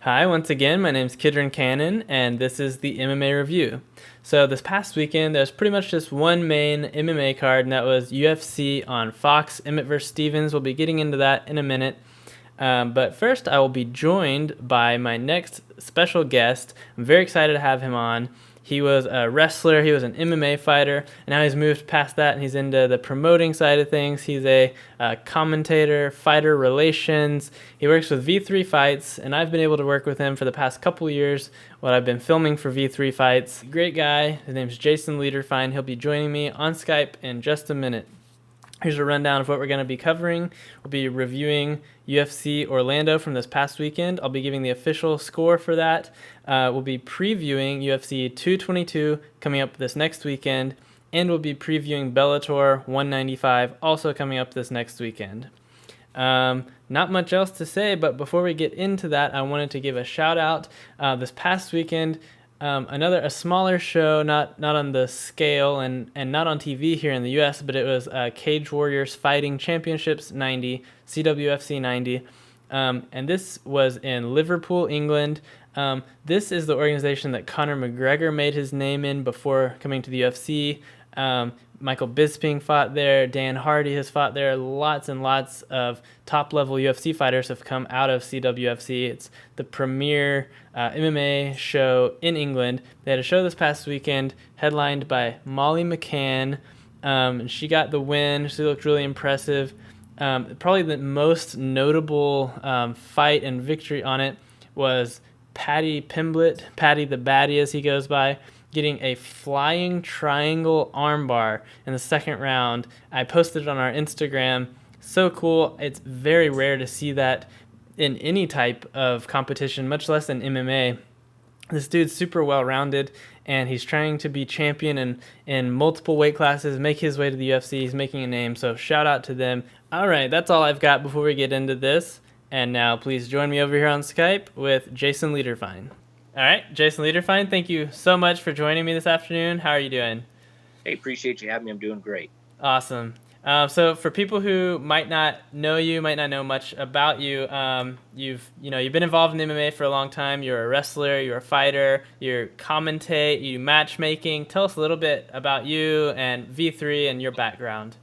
Hi, once again, my name is Kidron Cannon, and this is the MMA Review. So this past weekend, there's pretty much just one main MMA card, and that was UFC on Fox, Emmett vs. Stevens. We'll be getting into that in a minute. But first, I will be joined by my next special guest. I'm very excited to have him on. He was a wrestler, he was an MMA fighter, and now he's moved past that and he's into the promoting side of things. He's a commentator, fighter relations. He works with V3 Fights, and I've been able to work with him for the past couple years while I've been filming for V3 Fights. Great guy. His name's Jason Lederfine. He'll be joining me on Skype in just a minute. Here's a rundown of what we're going to be covering. We'll be reviewing UFC Orlando from this past weekend. I'll be giving the official score for that. We'll be previewing UFC 222 coming up this next weekend, and we'll be previewing Bellator 195 also coming up this next weekend. Not much else to say, but before we get into that, I wanted to give a shout out. This past weekend, a smaller show, not on the scale and not on TV here in the U.S., but it was Cage Warriors Fighting Championships 90, CWFC 90, and this was in Liverpool, England. This is the organization that Conor McGregor made his name in before coming to the UFC. Michael Bisping fought there. Dan Hardy has fought there. Lots and lots of top-level UFC fighters have come out of CWFC. It's the premier MMA show in England. They had a show this past weekend headlined by Molly McCann. And she got the win. She looked really impressive. Probably the most notable fight and victory on it was Paddy Pimblett, Paddy the Baddie as he goes by, getting a flying triangle armbar in the second round. I posted it on our Instagram. So cool. It's very rare to see that in any type of competition, much less in MMA. This dude's super well-rounded, and he's trying to be champion in multiple weight classes, make his way to the UFC. He's making a name, so shout out to them. All right, that's all I've got before we get into this. And now please join me over here on Skype with Jason Lederfine. All right, Jason Lederfine, thank you so much for joining me this afternoon. How are you doing? Hey, appreciate you having me. I'm doing great. Awesome. So for people who might not know you, might not know much about you, you've been involved in MMA for a long time. You're a wrestler, you're a fighter, you commentate, you do matchmaking. Tell us a little bit about you and V3 and your background.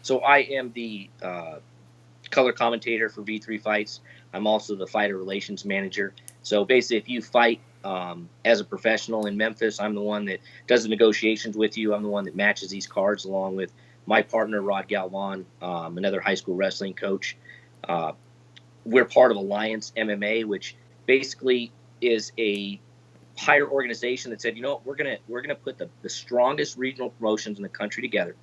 So I am the color commentator for V3 Fights. I'm also the fighter relations manager. So basically, if you fight as a professional in Memphis, I'm the one that does the negotiations with you. I'm the one that matches these cards along with my partner, Rod Galvan, another high school wrestling coach. We're part of Alliance MMA, which basically is a higher organization that said, you know what, we're gonna put the strongest regional promotions in the country together,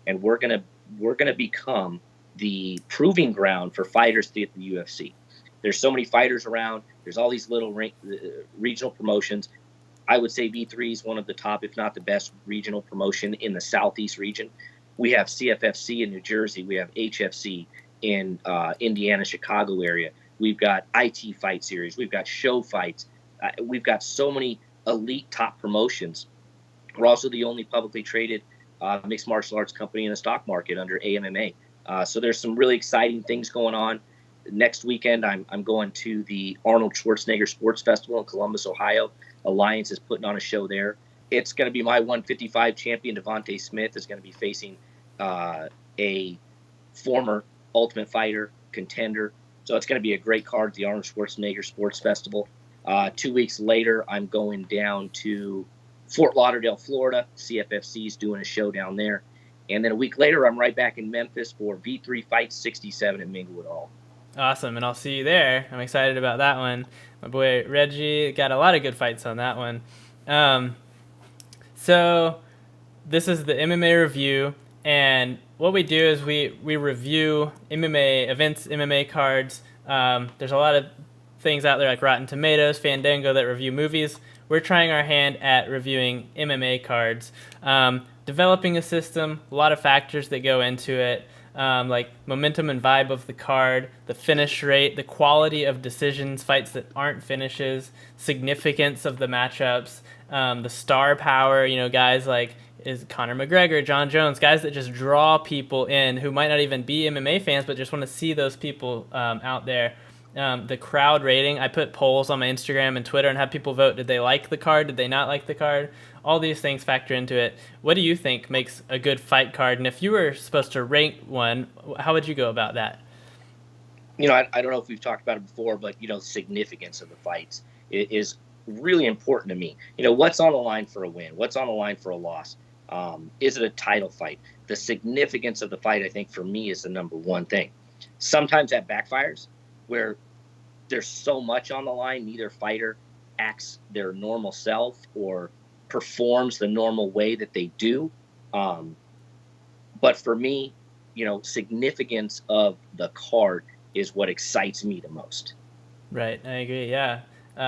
and we're gonna become the proving ground for fighters to get the UFC. There's so many fighters around. There's all these little regional promotions. I would say V3 is one of the top, if not the best, regional promotion in the Southeast region. We have CFFC in New Jersey. We have HFC in Indiana, Chicago area. We've got IT Fight Series. We've got show fights. We've got so many elite top promotions. We're also the only publicly traded mixed martial arts company in the stock market under AMMA. So there's some really exciting things going on. Next weekend, I'm going to the Arnold Schwarzenegger Sports Festival in Columbus, Ohio. Alliance is putting on a show there. It's going to be my 155 champion, Devontae Smith, is going to be facing a former Ultimate Fighter contender. So it's going to be a great card at the Arnold Schwarzenegger Sports Festival. 2 weeks later, I'm going down to Fort Lauderdale, Florida. CFFC is doing a show down there. And then a week later, I'm right back in Memphis for V3 Fights 67 at Minglewood Hall. Awesome, and I'll see you there. I'm excited about that one. My boy Reggie got a lot of good fights on that one. So this is the MMA review, and what we do is we review MMA events, MMA cards. There's a lot of things out there like Rotten Tomatoes, Fandango that review movies. We're trying our hand at reviewing MMA cards. Developing a system, a lot of factors that go into it. Like momentum and vibe of the card, the finish rate, the quality of decisions, fights that aren't finishes, significance of the matchups, the star power, guys like is Conor McGregor, John Jones, guys that just draw people in who might not even be MMA fans but just want to see those people out there. the crowd rating. I put polls on my Instagram and Twitter and have people vote. Did they like the card? Did they not like the card? All these things factor into it. What do you think makes a good fight card? And if you were supposed to rank one, how would you go about that? I don't know if we've talked about it before, but significance of the fights is really important to me. What's on the line for a win? What's on the line for a loss? Is it a title fight? The significance of the fight, I think, for me, is the number one thing. Sometimes that backfires, where there's so much on the line, neither fighter acts their normal self or performs the normal way that they do. But for me, significance of the card is what excites me the most. Right, I agree. Yeah,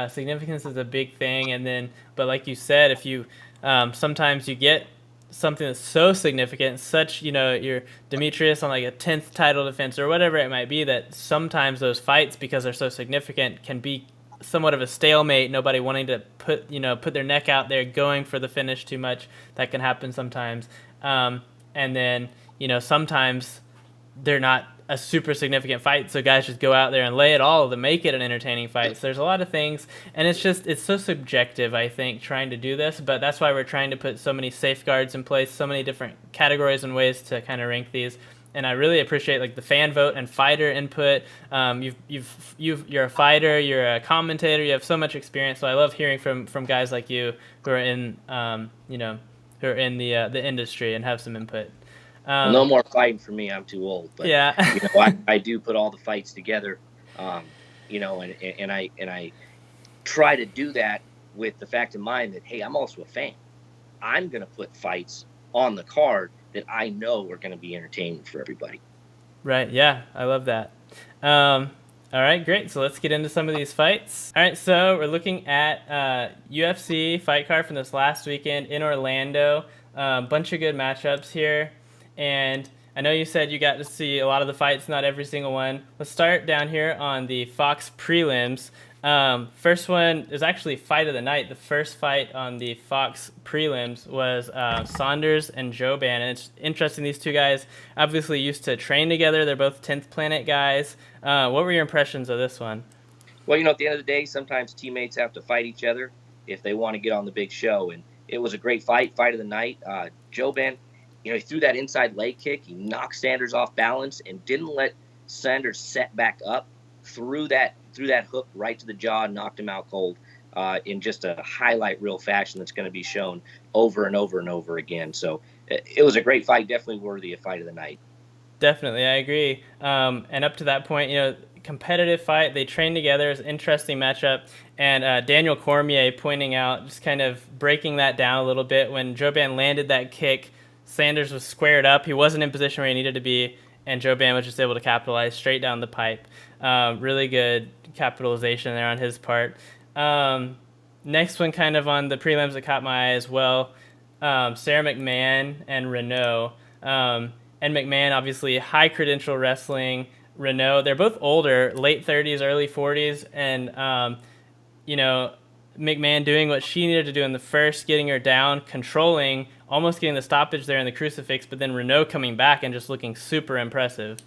significance is a big thing, and then, but like you said, if you sometimes you get something that's so significant, such your Demetrius on like a 10th title defense or whatever it might be, that sometimes those fights, because they're so significant, can be somewhat of a stalemate. Nobody wanting to put their neck out there, going for the finish too much. That can happen sometimes, and then sometimes they're not a super significant fight, so guys just go out there and lay it all to make it an entertaining fight. So there's a lot of things, and it's so subjective, I think, trying to do this, but that's why we're trying to put so many safeguards in place, so many different categories and ways to kind of rank these. And I really appreciate like the fan vote and fighter input. You're a fighter, you're a commentator, you have so much experience. So I love hearing from guys like you who are in who are in the industry and have some input. No more fighting for me. I'm too old. But, yeah. I do put all the fights together, and I try to do that with the fact in mind that, hey, I'm also a fan. I'm going to put fights on the card that I know are going to be entertaining for everybody. Right. Yeah, I love that. All right, great. So let's get into some of these fights. All right, so we're looking at UFC fight card from this last weekend in Orlando. Bunch of good matchups here. And I know you said you got to see a lot of the fights, not every single one. Let's start down here on the Fox prelims. First one is actually fight of the night. The first fight on the Fox prelims was Saunders and Joban. And it's interesting, these two guys obviously used to train together. They're both 10th Planet guys. What were your impressions of this one? Well, at the end of the day, sometimes teammates have to fight each other if they want to get on the big show. And it was a great fight of the night. Joban, he threw that inside leg kick. He knocked Sanders off balance and didn't let Sanders set back up. Threw that hook right to the jaw and knocked him out cold in just a highlight reel fashion that's going to be shown over and over and over again. So it was a great fight, definitely worthy of fight of the night. Definitely, I agree. And up to that point, competitive fight. They trained together. It's an interesting matchup. And Daniel Cormier pointing out, just kind of breaking that down a little bit, when Joban landed that kick, Sanders was squared up. He wasn't in position where he needed to be, and Joban was just able to capitalize straight down the pipe. Really good capitalization there on his part. Next one, kind of on the prelims that caught my eye as well, Sarah McMahon and Renault. And McMahon, obviously, high credential wrestling. Renault, they're both older, late 30s, early 40s, and McMahon doing what she needed to do in the first, getting her down, controlling, almost getting the stoppage there in the crucifix, but then Renault coming back and just looking super impressive.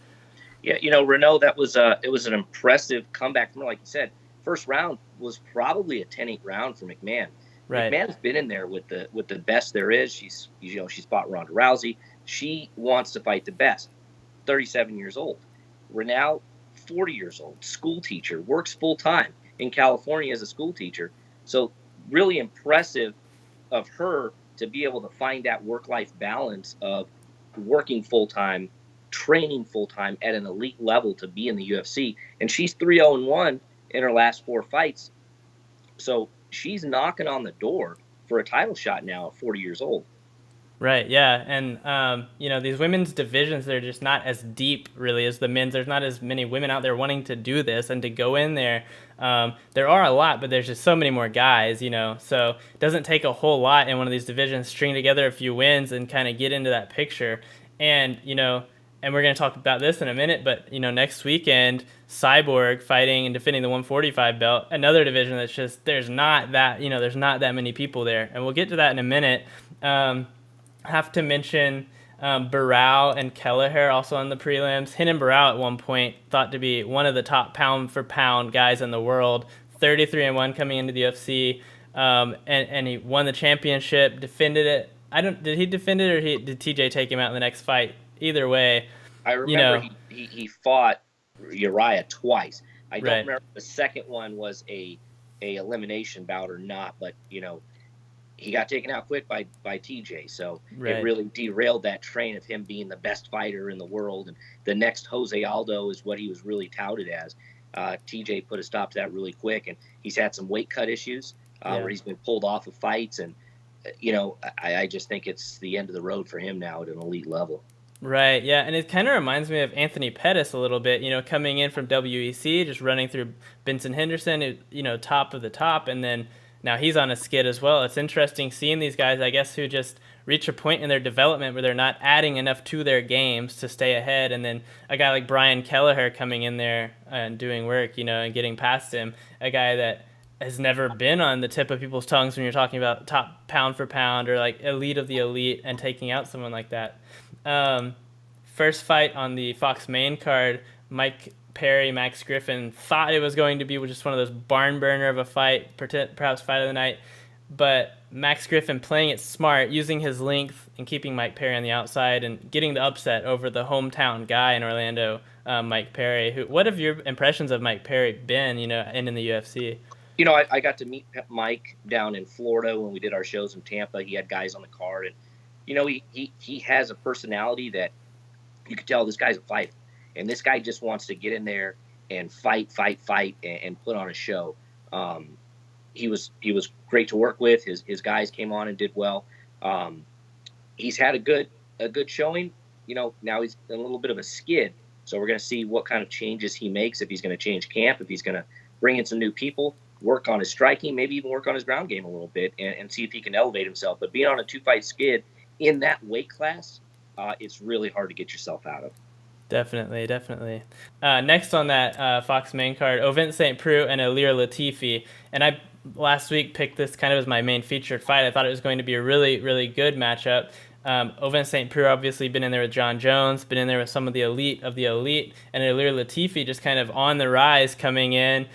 Yeah, Renault, it was an impressive comeback from her. Like you said, first round was probably a 10-8 round for McMahon. Right. McMahon's been in there with the best there is. She's fought Ronda Rousey. She wants to fight the best. 37 years old. Renault, 40 years old, school teacher, works full time in California as a school teacher. So really impressive of her to be able to find that work-life balance of working full-time, training full-time at an elite level to be in the UFC. And she's 3-0-1 in her last 4 fights. So she's knocking on the door for a title shot now at 40 years old. Right, yeah. And, these women's divisions, they're just not as deep, really, as the men's. There's not as many women out there wanting to do this and to go in there. There are a lot, but there's just so many more guys, So it doesn't take a whole lot in one of these divisions, string together a few wins and kind of get into that picture. And, and we're going to talk about this in a minute, but, next weekend, Cyborg fighting and defending the 145 belt, another division that's just, there's not that many people there. And we'll get to that in a minute. Have to mention Barrow and Kelleher also on the prelims. Hidden Barrow at one point thought to be one of the top pound for pound guys in the world. 33-1 coming into the UFC, and he won the championship. Defended it. Did he defend it, or did TJ take him out in the next fight? Either way, I remember he fought Uriah twice. I don't right. remember if the second one was a elimination bout or not, but he got taken out quick by TJ. So Right. It really derailed that train of him being the best fighter in the world. And the next Jose Aldo is what he was really touted as. TJ put a stop to that really quick, and he's had some weight cut issues where he's been pulled off of fights. And, I just think it's the end of the road for him now at an elite level. Right, yeah, and it kind of reminds me of Anthony Pettis a little bit, coming in from WEC, just running through Benson Henderson, top of the top, and then now he's on a skid as well. It's interesting seeing these guys, I guess, who just reach a point in their development where they're not adding enough to their games to stay ahead, and then a guy like Brian Kelleher coming in there and doing work, and getting past him, a guy that has never been on the tip of people's tongues when you're talking about top pound for pound or like elite of the elite and taking out someone like that. First fight on the Fox main card, Mike Perry, Max Griffin thought it was going to be just one of those barn burner of a fight, perhaps fight of the night, but Max Griffin playing it smart, using his length and keeping Mike Perry on the outside and getting the upset over the hometown guy in Orlando, Mike Perry. What have your impressions of Mike Perry been, and in the UFC? I got to meet Mike down in Florida when we did our shows in Tampa. He had guys on the card, and he has a personality that you could tell this guy's a fighter, and this guy just wants to get in there and fight, and put on a show. He was great to work with. His guys came on and did well. He's had a good showing. Now he's in a little bit of a skid, so we're going to see what kind of changes he makes, if he's going to change camp, if he's going to bring in some new people, work on his striking, maybe even work on his ground game a little bit, and see if he can elevate himself. But being on a 2-fight skid in that weight class, it's really hard to get yourself out of. Definitely. Next on that Fox main card, Ovent St. Preux and Ilir Latifi. And I last week picked this kind of as my main featured fight. I thought it was going to be a really, really good matchup. Ovent St. Preux obviously been in there with John Jones, been in there with some of the elite, and Ilir Latifi just kind of on the rise coming in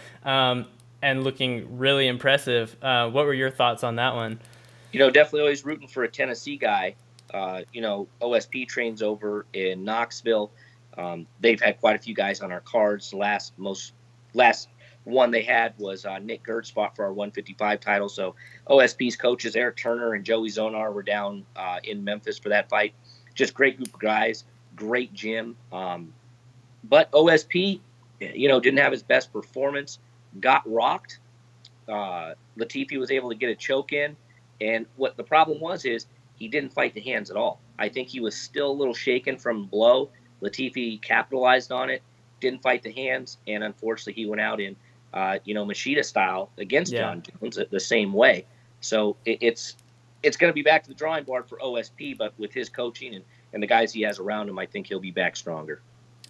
and looking really impressive. What were your thoughts on that one? Definitely always rooting for a Tennessee guy. OSP trains over in Knoxville. They've had quite a few guys on our cards. The last one they had was Nick Gertz fought for our 155 title. So OSP's coaches Eric Turner and Joey Zonar were down in Memphis for that fight. Just great group of guys, great gym. But OSP, didn't have his best performance. Got rocked. Latifi was able to get a choke in, and what the problem was is he didn't fight the hands at all. I think he was still a little shaken from the blow. Latifi capitalized on it, didn't fight the hands, and unfortunately he went out in, Machida style against John Jones the same way. So it's going to be back to the drawing board for OSP, but with his coaching and the guys he has around him, I think he'll be back stronger.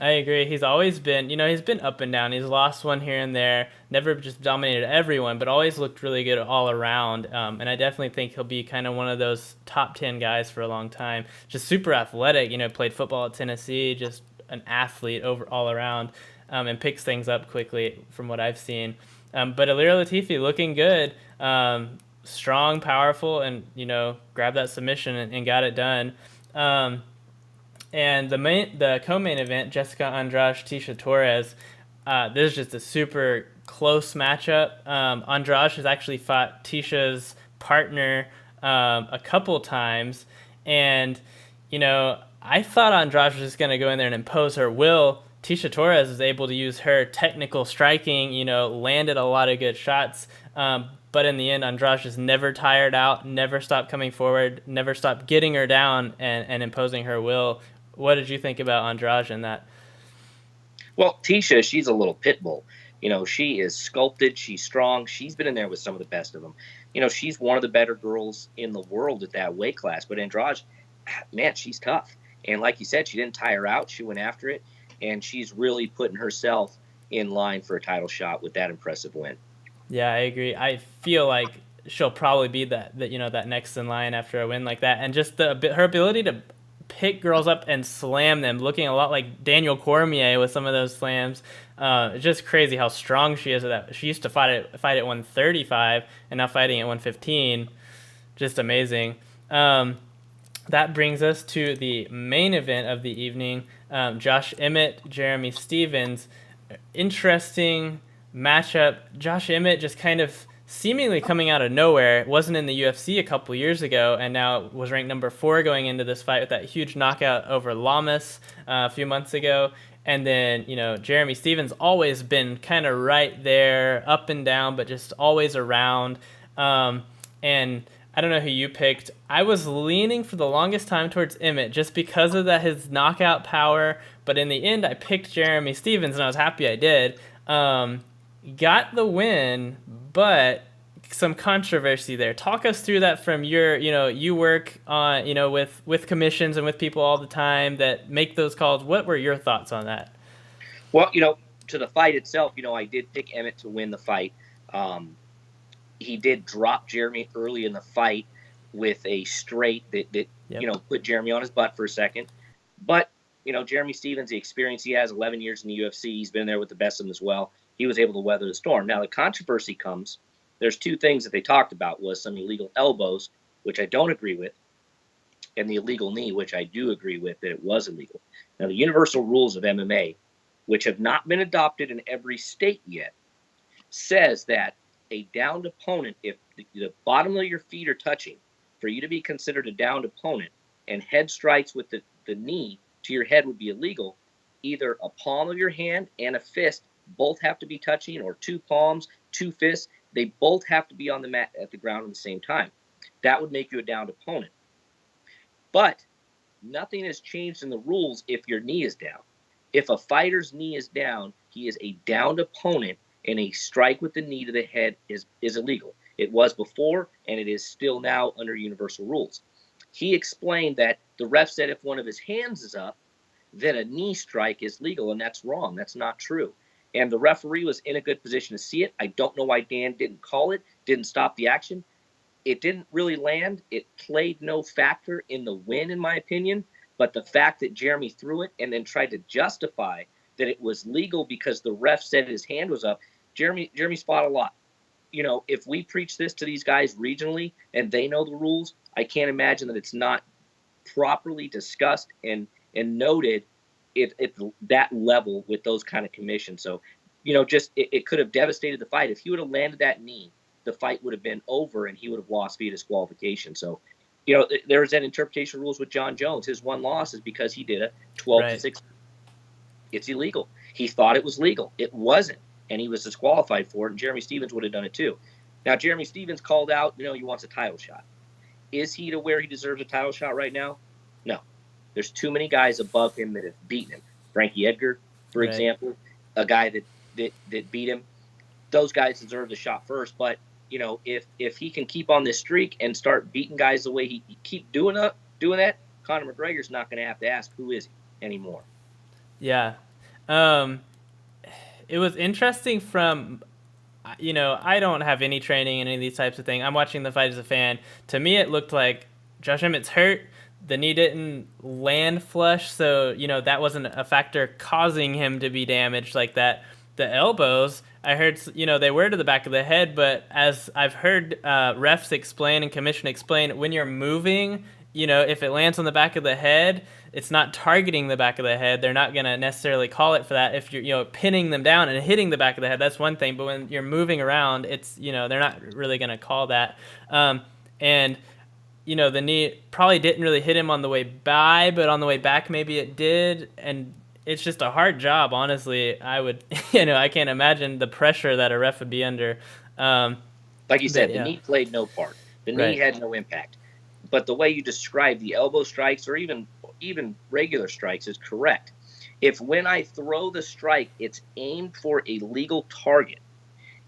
I agree. He's always been, he's been up and down. He's lost one here and there, never just dominated everyone, but always looked really good all around. And I definitely think he'll be kind of one of those top 10 guys for a long time. Just super athletic, played football at Tennessee, just an athlete all around, and picks things up quickly from what I've seen. But Ilir Latifi looking good, strong, powerful, and, grabbed that submission and got it done. And the co-main event, Jessica Andrade, Tisha Torres, this is just a super close matchup. Andrade has actually fought Tisha's partner a couple times, and I thought Andrade was just going to go in there and impose her will. Tisha Torres was able to use her technical striking, landed a lot of good shots, but in the end, Andrade just never tired out, never stopped coming forward, never stopped getting her down and imposing her will. What did you think about Andrade in that? Well, Tisha, she's a little pit bull. She is sculpted. She's strong. She's been in there with some of the best of them. She's one of the better girls in the world at that weight class. But Andrade, man, she's tough. And like you said, she didn't tire out. She went after it. And she's really putting herself in line for a title shot with that impressive win. Yeah, I agree. I feel like she'll probably be that next in line after a win like that. And just her ability to pick girls up and slam them, looking a lot like Daniel Cormier with some of those slams. It's just crazy how strong she is. That she used to fight at 135 and now fighting at 115. Just amazing. That brings us to the main event of the evening. Josh Emmett, Jeremy Stephens. Interesting matchup. Josh Emmett just kind of seemingly coming out of nowhere. Wasn't in the UFC a couple years ago, and now was ranked number 4 going into this fight with that huge knockout over Lamas a few months ago. And then, Jeremy Stephens always been kind of right there, up and down, but just always around. And I don't know who you picked. I was leaning for the longest time towards Emmett just because of his knockout power. But in the end, I picked Jeremy Stephens, and I was happy I did. Got the win, but some controversy there. Talk us through that from your, you work on, with commissions and with people all the time that make those calls. What were your thoughts on that? Well, to the fight itself, I did pick Emmett to win the fight. He did drop Jeremy early in the fight with a straight that put Jeremy on his butt for a second. But, Jeremy Stephens, the experience he has, 11 years in the UFC, he's been there with the best of them as well. He was able to weather the storm. Now, the controversy comes, there's 2 things that they talked about, was some illegal elbows, which I don't agree with, and the illegal knee, which I do agree with, that it was illegal. Now, the universal rules of MMA, which have not been adopted in every state yet, says that a downed opponent, if the bottom of your feet are touching, for you to be considered a downed opponent, and head strikes with the knee to your head would be illegal, either a palm of your hand and a fist both have to be touching, or 2 palms, 2 fists, they both have to be on the mat at the ground at the same time. That would make you a downed opponent. But nothing has changed in the rules if your knee is down. If a fighter's knee is down, he is a downed opponent, and a strike with the knee to the head is illegal. It was before, and it is still now under universal rules. He explained that the ref said if one of his hands is up, then a knee strike is legal, and that's wrong. That's not true. And the referee was in a good position to see it. I don't know why Dan didn't call it, didn't stop the action. It didn't really land. It played no factor in the win, in my opinion. But the fact that Jeremy threw it and then tried to justify that it was legal because the ref said his hand was up, Jeremy's fought a lot. If we preach this to these guys regionally and they know the rules, I can't imagine that it's not properly discussed and noted at that level with those kind of commissions. So, it could have devastated the fight. If he would have landed that knee, the fight would have been over and he would have lost via disqualification. So, there's that interpretation rules with John Jones. His one loss is because he did a 12-6. It's illegal. He thought it was legal. It wasn't, and he was disqualified for it, and Jeremy Stephens would have done it too. Now, Jeremy Stephens called out, he wants a title shot. Is he to where he deserves a title shot right now? No. There's too many guys above him that have beaten him. Frankie Edgar, for example, a guy that beat him. Those guys deserve the shot first. But, if he can keep on this streak and start beating guys the way he keep doing that, Conor McGregor's not going to have to ask who is he anymore. Yeah. It was interesting from, I don't have any training in any of these types of things. I'm watching the fight as a fan. To me, it looked like Josh Emmett's hurt. The knee didn't land flush, so, that wasn't a factor causing him to be damaged like that. The elbows, I heard, they were to the back of the head, but as I've heard refs explain and commission explain, when you're moving, if it lands on the back of the head, it's not targeting the back of the head. They're not going to necessarily call it for that. If you're, pinning them down and hitting the back of the head, that's one thing. But when you're moving around, it's, they're not really going to call that. And the knee probably didn't really hit him on the way by, but on the way back, maybe it did. And it's just a hard job, honestly. I would, I can't imagine the pressure that a ref would be under. Like you said, the knee played no part. The knee had no impact. But the way you describe the elbow strikes or even regular strikes is correct. If when I throw the strike, it's aimed for a legal target,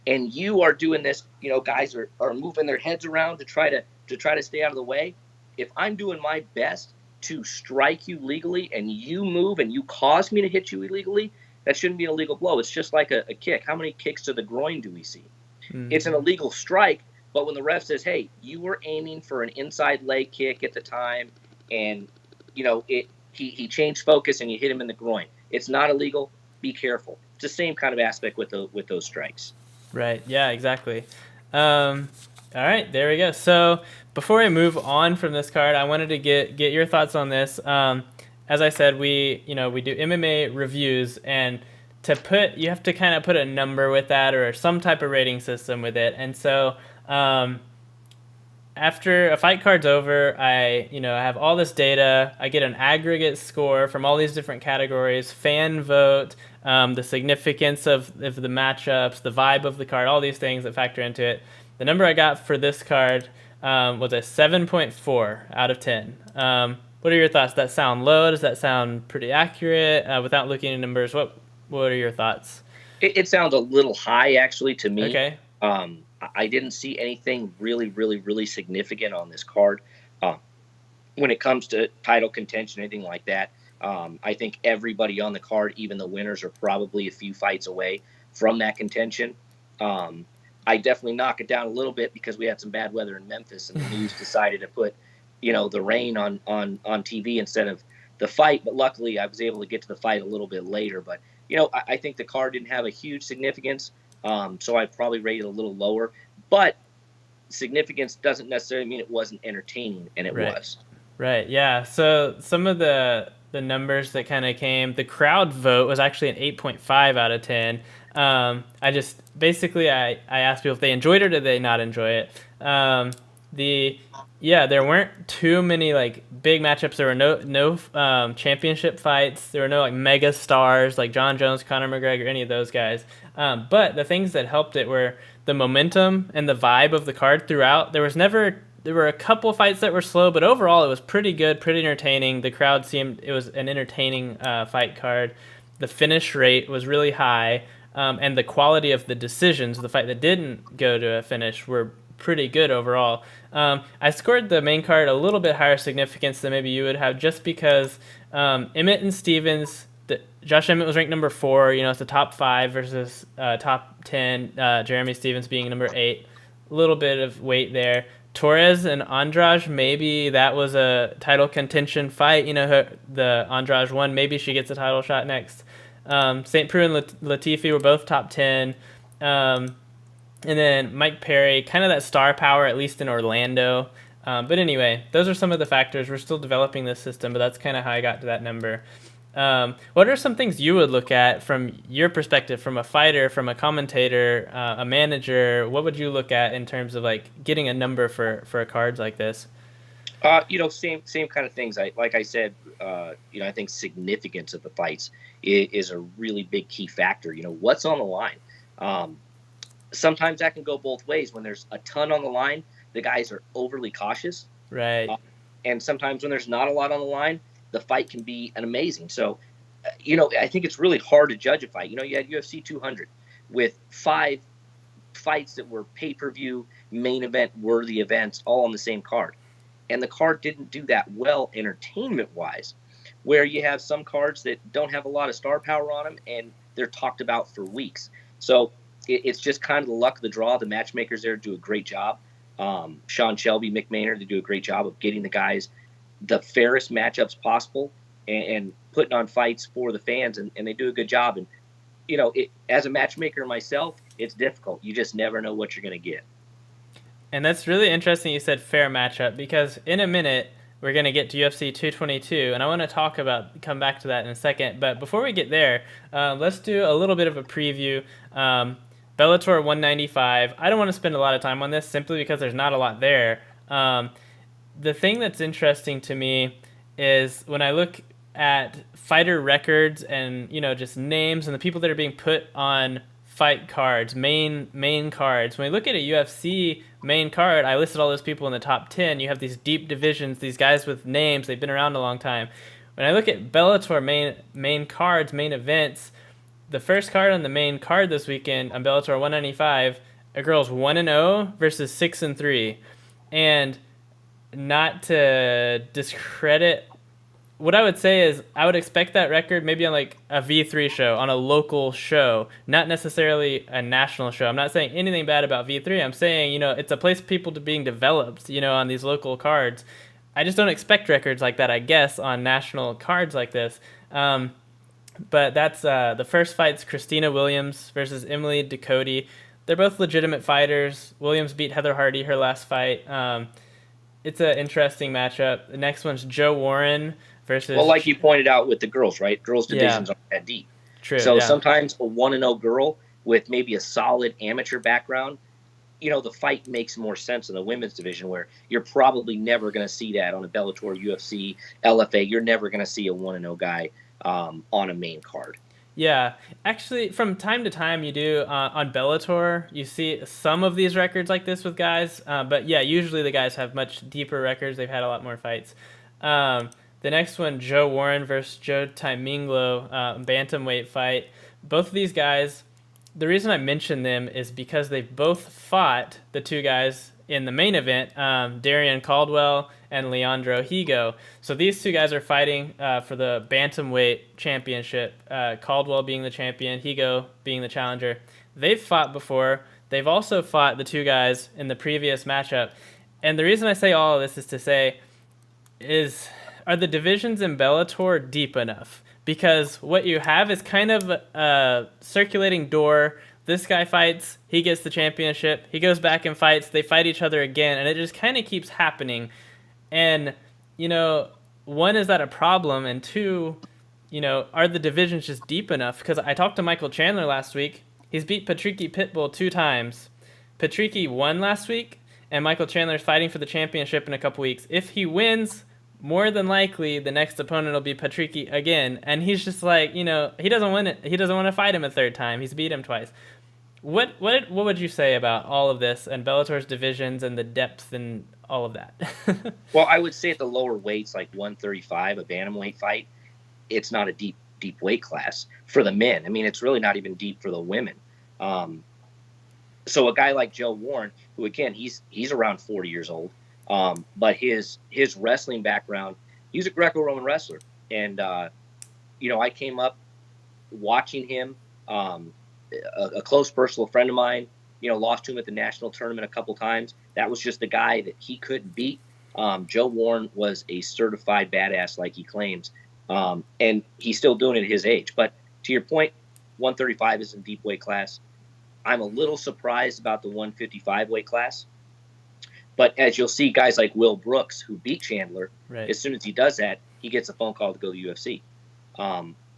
and you are doing this, guys are moving their heads around to try to stay out of the way. If I'm doing my best to strike you legally and you move and you cause me to hit you illegally, that shouldn't be an illegal blow. It's just like a kick. How many kicks to the groin do we see? Mm-hmm. It's an illegal strike, but when the ref says, hey, you were aiming for an inside leg kick at the time, and he changed focus and you hit him in the groin. It's not illegal. Be careful. It's the same kind of aspect with those strikes. Right. Yeah, exactly. All right, there we go. So before I move on from this card, I wanted to get your thoughts on this. As I said, we do MMA reviews, and you have to kind of put a number with that or some type of rating system with it. And so after a fight card's over, I have all this data. I get an aggregate score from all these different categories, fan vote, the significance of the matchups, the vibe of the card, all these things that factor into it. The number I got for this card was a 7.4 out of 10. What are your thoughts? Does that sound low? Does that sound pretty accurate? Without looking at numbers, what are your thoughts? It sounds a little high, actually, to me. Okay. I didn't see anything really, really, really significant on this card. When it comes to title contention, anything like that, I think everybody on the card, even the winners, are probably a few fights away from that contention. I definitely knock it down a little bit because we had some bad weather in Memphis, and the news decided to put, the rain on TV instead of the fight. But luckily, I was able to get to the fight a little bit later. But I think the card didn't have a huge significance. So I'd probably rate it a little lower, but significance doesn't necessarily mean it wasn't entertaining, and it was. Right. Yeah. So some of the numbers that kind of came, the crowd vote was actually an 8.5 out of 10. I asked people if they enjoyed it or did they not enjoy it. There weren't too many like big matchups. There were no championship fights. There were no like mega stars like John Jones, Conor McGregor, any of those guys. But the things that helped it were the momentum and the vibe of the card throughout. There were a couple fights that were slow, but overall it was pretty good, pretty entertaining. The crowd it was an entertaining fight card. The finish rate was really high, and the quality of the decisions, the fight that didn't go to a finish, were pretty good overall. I scored the main card a little bit higher significance than maybe you would have, just because Emmett and Stevens. Josh Emmett was ranked number 4. It's the top 5 versus top 10. Jeremy Stevens being number 8. A little bit of weight there. Torres and Andrade, maybe that was a title contention fight. The Andrade won. Maybe she gets a title shot next. St. Preux and Latifi were both top 10. And then Mike Perry, kind of that star power, at least in Orlando. But anyway, those are some of the factors. We're still developing this system, but that's kind of how I got to that number. What are some things you would look at from your perspective, from a fighter, from a commentator, a manager? What would you look at in terms of like getting a number for cards like this? Same kind of things. Like I said, I think significance of the fights is a really big key factor. What's on the line. Sometimes that can go both ways. When there's a ton on the line, the guys are overly cautious. Right. And sometimes when there's not a lot on the line, the fight can be an amazing. So, I think it's really hard to judge a fight. You had UFC 200 with 5 fights that were pay-per-view, main event worthy events, all on the same card. And the card didn't do that well entertainment-wise, where you have some cards that don't have a lot of star power on them, and they're talked about for weeks. So it's just kind of the luck of the draw. The matchmakers there do a great job. Sean Shelby, Mick Maynard, they do a great job of getting the guys the fairest matchups possible and putting on fights for the fans, and they do a good job. And, as a matchmaker myself, it's difficult. You just never know what you're going to get. And that's really interesting you said fair matchup, because in a minute we're going to get to UFC 222, and I want to come back to that in a second. But before we get there, let's do a little bit of a preview. Bellator 195. I don't want to spend a lot of time on this simply because there's not a lot there. The thing that's interesting to me is when I look at fighter records and just names and the people that are being put on fight cards, main cards. When we look at a UFC main card, I listed all those people in the top 10. You have these deep divisions, these guys with names, they've been around a long time. When I look at Bellator main cards, main events, the first card on the main card this weekend on Bellator 195, a girl's 1-0 versus 6-3, and not to discredit, what I would say is I would expect that record maybe on like a V3 show, on a local show, not necessarily a national show. I'm not saying anything bad about V3. I'm saying, it's a place people to being developed, on these local cards. I just don't expect records like that, I guess, on national cards like this. But that's the first fight's Christina Williams versus Emily Ducote. They're both legitimate fighters. Williams beat Heather Hardy her last fight. It's an interesting matchup. The next one's Joe Warren Well, versus like you pointed out with the girls, right? Girls yeah, divisions aren't that deep. true, So yeah, sometimes a 1-0 girl with maybe a solid amateur background, the fight makes more sense in the women's division where you're probably never going to see that on a Bellator, UFC, LFA. You're never going to see a 1-0 guy on a main card. yeah. Actually, from time to time, you do on Bellator. You see some of these records like this with guys, but yeah, usually the guys have much deeper records. They've had a lot more fights. The next one, Joe Warren versus Joe Taiminglo, bantamweight fight. Both of these guys, the reason I mention them is because they both fought the two guys in the main event, Darian Caldwell and Leandro Higo. So these two guys are fighting for the bantamweight championship. Caldwell being the champion, Higo being the challenger. They've fought before. They've also fought the two guys in the previous matchup. And the reason I say all of this is to say, are the divisions in Bellator deep enough? Because what you have is kind of a circulating door. This guy fights, he gets the championship, he goes back and fights, they fight each other again, and it just kind of keeps happening. And, one, is that a problem? And two, are the divisions just deep enough? Because I talked to Michael Chandler last week. He's beat Patricky Pitbull 2 times. Patricky won last week, and Michael Chandler's fighting for the championship in a couple weeks. If he wins, more than likely the next opponent will be Patricky again, and he's just like, he doesn't win it. He doesn't want to fight him a third time. He's beat him twice. What would you say about all of this and Bellator's divisions and the depth and all of that? Well, I would say at the lower weights, like 135, a bantamweight fight, it's not a deep weight class for the men. I mean, it's really not even deep for the women. So a guy like Joe Warren, who again, he's around 40 years old, but his wrestling background, he's a Greco-Roman wrestler, and I came up watching him. A close personal friend of mine, lost to him at the national tournament a couple times. That was just a guy that he couldn't beat. Joe Warren was a certified badass, like he claims, and he's still doing it at his age. But to your point, 135 is in deep weight class. I'm a little surprised about the 155 weight class. But as you'll see, guys like Will Brooks, who beat Chandler, Right. As soon as he does that, he gets a phone call to go to the UFC.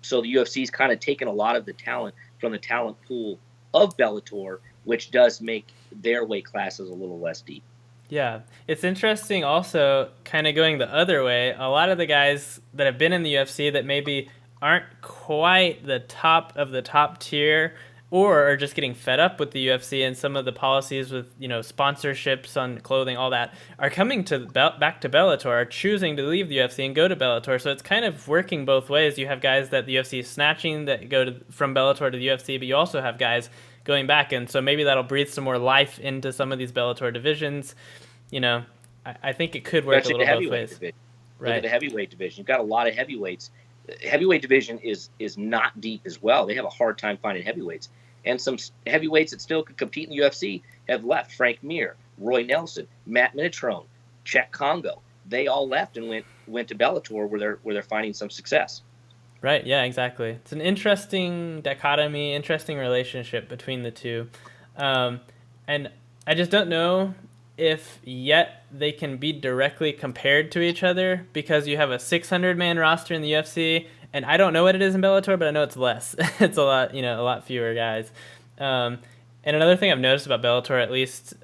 So the UFC's kind of taken a lot of the talent from the talent pool of Bellator, which does make their weight classes a little less deep. Yeah, it's interesting also kind of going the other way. A lot of the guys that have been in the UFC that maybe aren't quite the top of the top tier or are just getting fed up with the UFC and some of the policies with, sponsorships on clothing, all that, are coming back to Bellator, are choosing to leave the UFC and go to Bellator. So it's kind of working both ways. You have guys that the UFC is snatching that go from Bellator to the UFC, but you also have guys going back, and so maybe that'll breathe some more life into some of these Bellator divisions. I think it could work Especially a little the both heavyweight ways. division. Right. Look at the heavyweight division. You've got a lot of heavyweights. The heavyweight division is not deep as well. They have a hard time finding heavyweights. And some heavyweights that still could compete in the UFC have left. Frank Mir, Roy Nelson, Matt Minitrone, Czech Congo. They all left and went to Bellator where they're finding some success. Right, yeah, exactly. It's an interesting dichotomy, interesting relationship between the two. And I just don't know if yet they can be directly compared to each other because you have a 600-man roster in the UFC, and I don't know what it is in Bellator, but I know it's less. It's a lot fewer guys. And another thing I've noticed about Bellator, at least,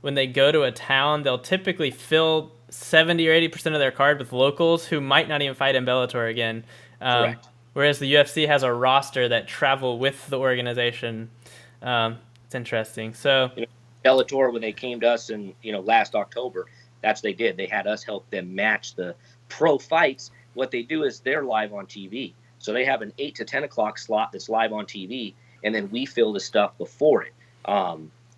when they go to a town, they'll typically fill 70 or 80% of their card with locals who might not even fight in Bellator again. Correct. Whereas the UFC has a roster that travel with the organization. It's interesting. So Bellator, when they came to us in last October, that's what they did. They had us help them match the pro fights. What they do is they're live on TV. So they have an 8 to 10 o'clock slot that's live on TV, and then we fill the stuff before it.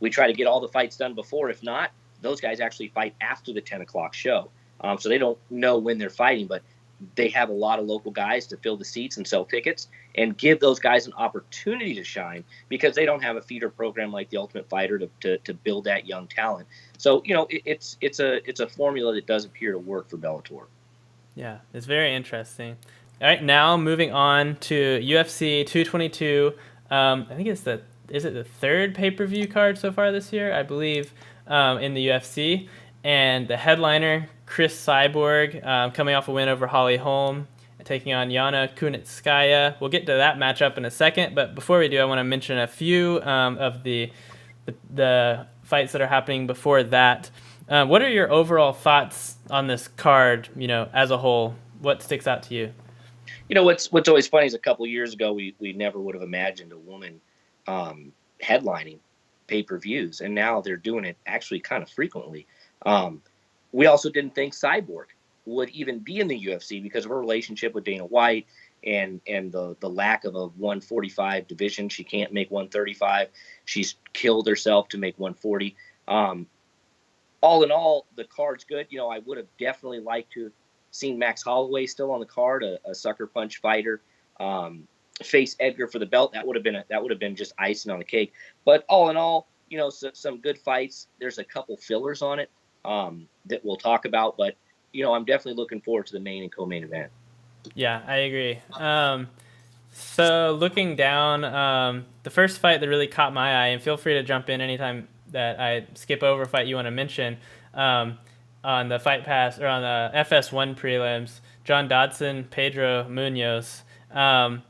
We try to get all the fights done before. If not, those guys actually fight after the 10 o'clock show. So they don't know when they're fighting, but they have a lot of local guys to fill the seats and sell tickets and give those guys an opportunity to shine because they don't have a feeder program like the Ultimate Fighter to build that young talent. So, it's a formula that does appear to work for Bellator. Yeah, it's very interesting. All right, now moving on to UFC 222. I think is it the third pay-per-view card so far this year? I believe in the UFC, and the headliner Chris Cyborg coming off a win over Holly Holm, taking on Yana Kunitskaya. We'll get to that matchup in a second, but before we do, I want to mention a few of the fights that are happening before that. What are your overall thoughts on this card, as a whole? What sticks out to you? What's always funny is a couple of years ago, we never would have imagined a woman headlining pay-per-views, and now they're doing it actually kind of frequently. We also didn't think Cyborg would even be in the UFC because of her relationship with Dana White and the lack of a 145 division. She can't make 135. She's killed herself to make 140. All in all, the card's good. I would have definitely liked to have seen Max Holloway still on the card, a sucker punch fighter, face Edgar for the belt. That would have been just icing on the cake. But all in all, some good fights. There's a couple fillers on it that we'll talk about, but I'm definitely looking forward to the main and co-main event. Yeah, I agree. So looking down, the first fight that really caught my eye, and feel free to jump in anytime that I skip over a fight you want to mention, on the Fight Pass or on the FS1 prelims, John Dodson, Pedro Munoz. Dodson,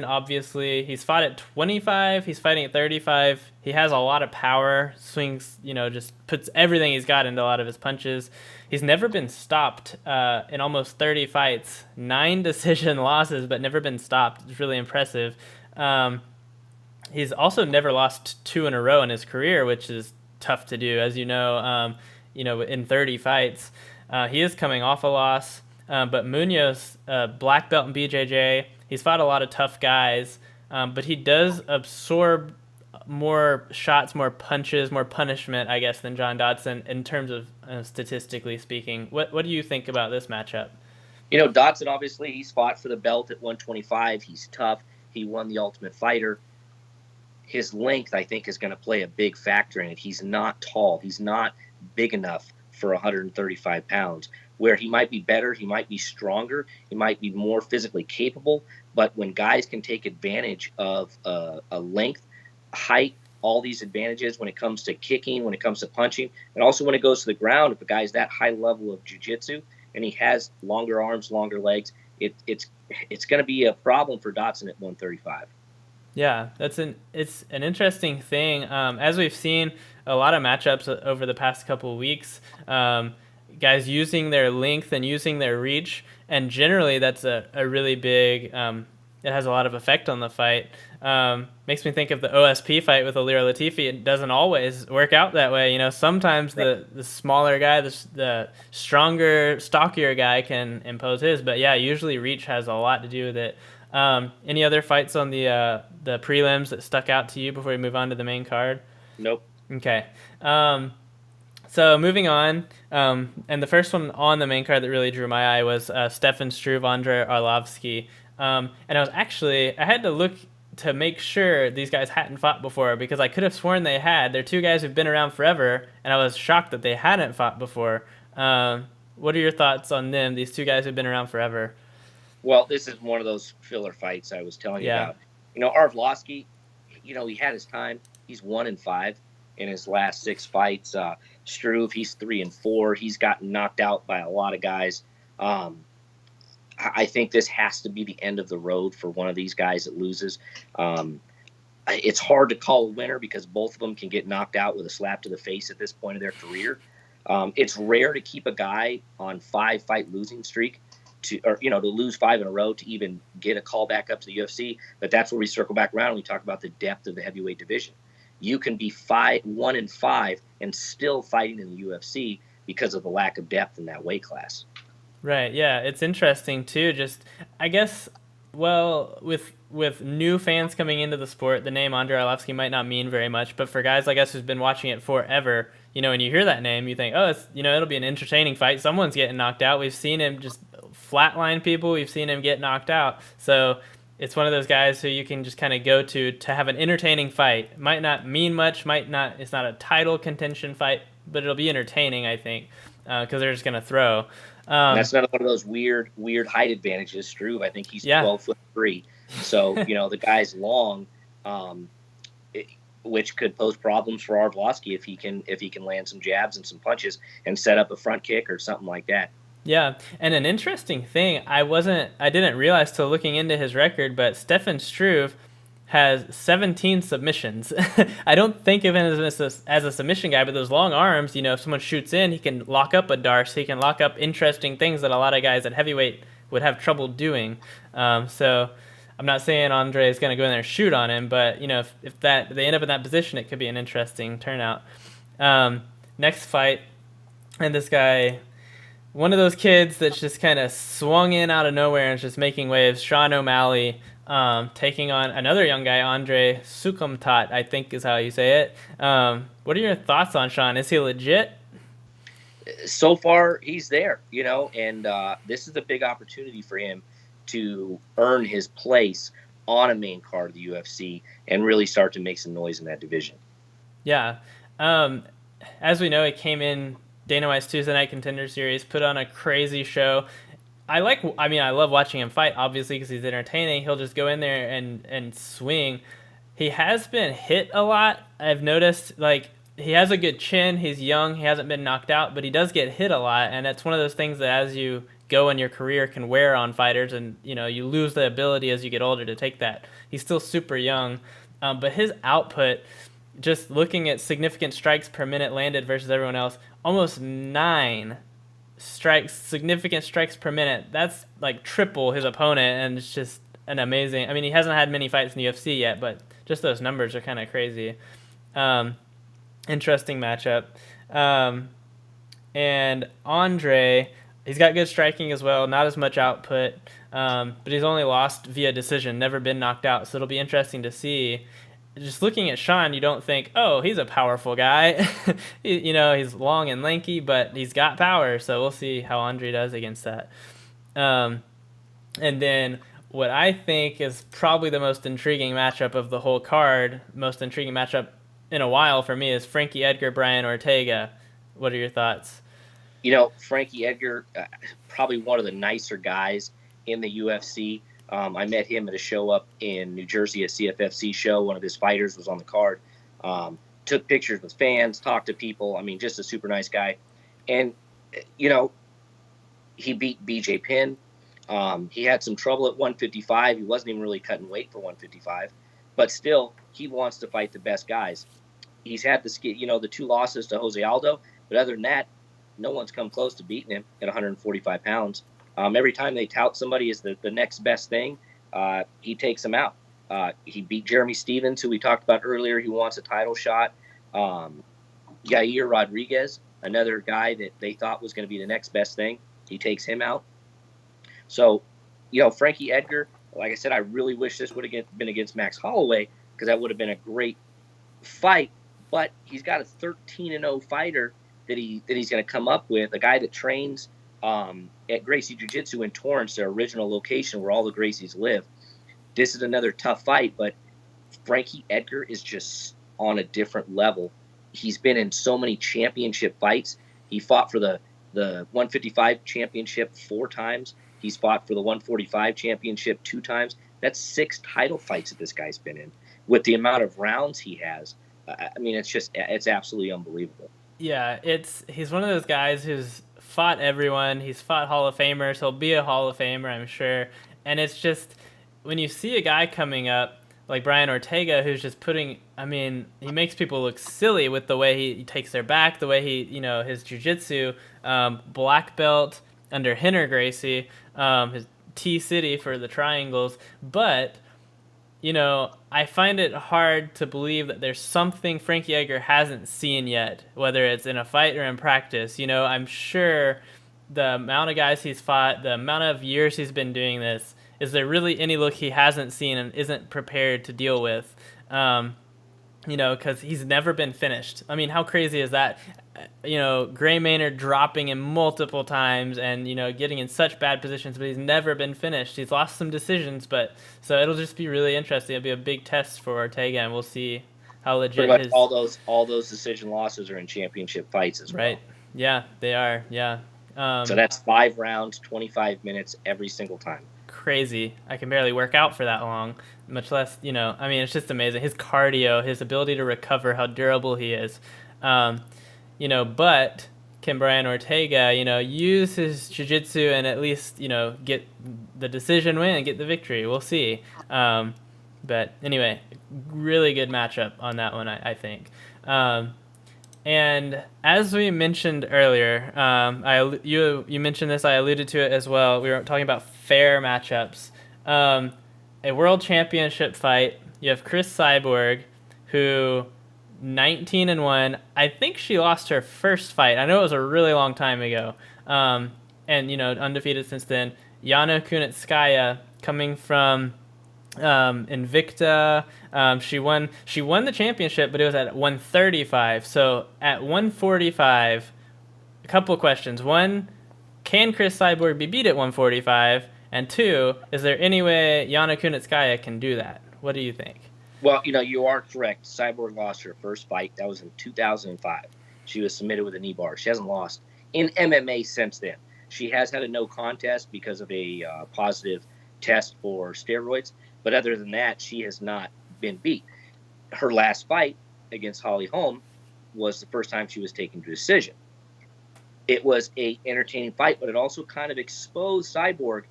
obviously, he's fought at 25. He's fighting at 35. He has a lot of power, swings, just puts everything he's got into a lot of his punches. He's never been stopped in almost 30 fights. 9 decision losses, but never been stopped. It's really impressive. He's also never lost 2 in a row in his career, which is tough to do, as in 30 fights. He is coming off a loss. But Munoz, black belt in BJJ, he's fought a lot of tough guys, but he does absorb more shots, more punches, more punishment, I guess, than John Dodson in terms of statistically speaking. What do you think about this matchup? Dodson, obviously, he's fought for the belt at 125. He's tough. He won the Ultimate Fighter. His length, I think, is going to play a big factor in it. He's not tall. He's not big enough for 135 pounds. Where he might be better, he might be stronger, he might be more physically capable. But when guys can take advantage of a length, height, all these advantages when it comes to kicking, when it comes to punching, and also when it goes to the ground, if a guy's that high level of jiu-jitsu and he has longer arms, longer legs, it's going to be a problem for Dodson at 135. Yeah, it's an interesting thing. As we've seen a lot of matchups over the past couple of weeks, guys using their length and using their reach, and generally that's a really big, it has a lot of effect on the fight. Makes me think of the OSP fight with Alira Latifi. It doesn't always work out that way. Sometimes the smaller guy, the stronger, stockier guy can impose his, but yeah, usually reach has a lot to do with it. Any other fights on the prelims that stuck out to you before we move on to the main card? Nope. Okay. So moving on, and the first one on the main card that really drew my eye was Stefan Struve, Andrei Arlovsky. And I had to look to make sure these guys hadn't fought before, because I could have sworn they had. They're 2 guys who've been around forever, and I was shocked that they hadn't fought before. What are your thoughts on them, these 2 guys who've been around forever? Well, this is one of those filler fights I was telling you about. Arlovsky, he had his time. He's 1-5 in his last 6 fights. Struve, he's 3-4. He's gotten knocked out by a lot of guys. I think this has to be the end of the road for one of these guys that loses. It's hard to call a winner because both of them can get knocked out with a slap to the face at this point of their career. It's rare to keep a guy on 5-fight losing streak to lose 5 in a row to even get a call back up to the UFC. But that's where we circle back around and we talk about the depth of the heavyweight division. You can be 1-5 and still fighting in the UFC because of the lack of depth in that weight class. Right. Yeah, it's interesting too. Just I guess, well, with new fans coming into the sport, the name Andrei Arlovsky might not mean very much, but for guys like us who's been watching it forever, when you hear that name, you think, oh, it's it'll be an entertaining fight. Someone's getting knocked out. We've seen him just flatline people. We've seen him get knocked out. So it's one of those guys who you can just kind of go to have an entertaining fight. It might not mean much, it's not a title contention fight, but it'll be entertaining, I think, because they're just going to throw. And that's not one of those weird height advantages, Struve. I think he's 12'3", so the guy's long, which could pose problems for Arlovsky if he can land some jabs and some punches and set up a front kick or something like that. Yeah, and an interesting thing I didn't realize till looking into his record, but Stefan Struve has 17 submissions. I don't think of him as a submission guy, but those long arms, if someone shoots in, he can lock up a Darce, he can lock up interesting things that a lot of guys at heavyweight would have trouble doing. So I'm not saying Andre is going to go in there and shoot on him, but if they end up in that position, it could be an interesting turnout. Next fight, and this guy, one of those kids that's just kind of swung in out of nowhere and is just making waves, Sean O'Malley, taking on another young guy, Andre Sukumtat, I think is how you say it. What are your thoughts on Sean? Is he legit? So far, he's there, and this is a big opportunity for him to earn his place on a main card of the UFC and really start to make some noise in that division. Yeah. As we know, he came in Dana White's Tuesday Night Contender Series, put on a crazy show. I love watching him fight, obviously, because he's entertaining. He'll just go in there and swing. He has been hit a lot. I've noticed, he has a good chin. He's young. He hasn't been knocked out, but he does get hit a lot, and that's one of those things that as you go in your career can wear on fighters, and you lose the ability as you get older to take that. He's still super young, but his output, just looking at significant strikes per minute landed versus everyone else, almost 9 significant strikes per minute. That's like triple his opponent, and it's just an amazing. He hasn't had many fights in the UFC yet, but just those numbers are kind of crazy. Interesting matchup. And Andre, he's got good striking as well, not as much output, but he's only lost via decision, never been knocked out, so it'll be interesting to see. Just looking at Sean, you don't think, oh, he's a powerful guy. He's long and lanky, but he's got power, so we'll see how Andre does against that. And then what I think is probably the most intriguing matchup of the whole card, most intriguing matchup in a while for me, is Frankie Edgar, Brian Ortega. What are your thoughts? Frankie Edgar, probably one of the nicer guys in the UFC. I met him at a show up in New Jersey, a CFFC show. One of his fighters was on the card. Took pictures with fans, talked to people. Just a super nice guy. And, he beat BJ Penn. He had some trouble at 155. He wasn't even really cutting weight for 155. But still, he wants to fight the best guys. He's had the 2 losses to Jose Aldo. But other than that, no one's come close to beating him at 145 pounds. Every time they tout somebody as the next best thing, he takes them out. He beat Jeremy Stevens, who we talked about earlier. He wants a title shot. Yair Rodriguez, another guy that they thought was going to be the next best thing. He takes him out. So, Frankie Edgar, like I said, I really wish this would have been against Max Holloway, because that would have been a great fight. But he's got a 13-0 fighter that he's going to come up with, a guy that trains at Gracie Jiu-Jitsu in Torrance, their original location where all the Gracies live. This is another tough fight, but Frankie Edgar is just on a different level. He's been in so many championship fights. He fought for the 155 championship 4 times. He's fought for the 145 championship 2 times. That's 6 title fights that this guy's been in. With the amount of rounds he has, it's absolutely unbelievable. Yeah, he's one of those guys who's fought everyone. He's fought Hall of Famers. He'll be a Hall of Famer, I'm sure. And it's just, when you see a guy coming up like Brian Ortega, who's just he makes people look silly with the way he takes their back, the way he, his jiu-jitsu, black belt under Henner Gracie, his T-City for the triangles. But, I find it hard to believe that there's something Frankie Edgar hasn't seen yet, whether it's in a fight or in practice. I'm sure the amount of guys he's fought, the amount of years he's been doing this, is there really any look he hasn't seen and isn't prepared to deal with? because he's never been finished. I mean, how crazy is that? Gray Maynard dropping him multiple times and, getting in such bad positions, but he's never been finished. He's lost some decisions, but so it'll just be really interesting. It'll be a big test for Ortega, and we'll see how Pretty legit much his. all those decision losses are in championship fights as well. Right. Yeah, they are. Yeah. So that's 5 rounds, 25 minutes every single time. Crazy. I can barely work out for that long, much less, I mean, it's just amazing. His cardio, his ability to recover, how durable he is. But can Brian Ortega, use his jiu-jitsu and at least, get the decision win and get the victory. We'll see. But anyway, really good matchup on that one, I think. And as we mentioned earlier, you mentioned this, I alluded to it as well. We were talking about fair matchups. A world championship fight. You have Chris Cyborg, who 19-1. I think she lost her first fight. I know it was a really long time ago. And undefeated since then. Yana Kunitskaya coming from Invicta. She won the championship, but it was at 135. So at 145, a couple of questions. One, can Chris Cyborg be beat at 145? And two, is there any way Yana Kunitskaya can do that? What do you think? Well, you are correct. Cyborg lost her first fight. That was in 2005. She was submitted with a knee bar. She hasn't lost in MMA since then. She has had a no contest because of a positive test for steroids. But other than that, she has not been beat. Her last fight against Holly Holm was the first time she was taken to decision. It was a entertaining fight, but it also kind of exposed Cyborg